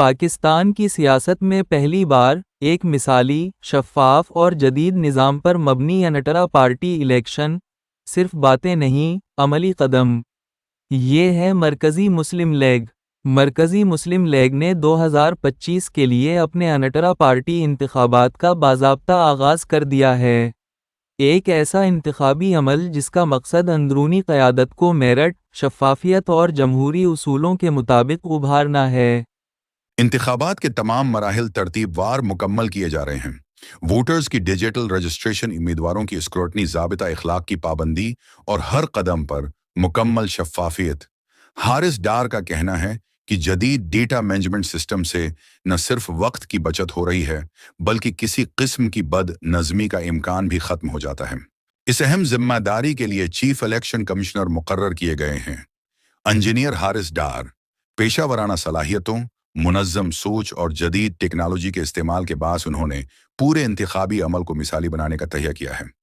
پاکستان کی سیاست میں پہلی بار ایک مثالی، شفاف اور جدید نظام پر مبنی انٹرا پارٹی الیکشن، صرف باتیں نہیں، عملی قدم۔ یہ ہے مرکزی مسلم لیگ۔ مرکزی مسلم لیگ نے 2025 کے لیے اپنے انٹرا پارٹی انتخابات کا باضابطہ آغاز کر دیا ہے۔ ایک ایسا انتخابی عمل جس کا مقصد اندرونی قیادت کو میرٹ، شفافیت اور جمہوری اصولوں کے مطابق ابھارنا ہے۔ انتخابات کے تمام مراحل ترتیب وار مکمل کیے جا رہے ہیں۔ ووٹرز کی ڈیجیٹل رجسٹریشن، امیدواروں کی اسکروٹنی، ضابطہ اخلاق کی پابندی اور ہر قدم پر مکمل شفافیت۔ حارث ڈار کا کہنا ہے کہ جدید ڈیٹا مینجمنٹ سسٹم سے نہ صرف وقت کی بچت ہو رہی ہے بلکہ کسی قسم کی بد نظمی کا امکان بھی ختم ہو جاتا ہے۔ اس اہم ذمہ داری کے لیے چیف الیکشن کمشنر مقرر کیے گئے ہیں۔ انجینئر حارث ڈار پیشہ ورانہ صلاحیتوں، منظم سوچ اور جدید ٹیکنالوجی کے استعمال کے باعث انہوں نے پورے انتخابی عمل کو مثالی بنانے کا تہیہ کیا ہے۔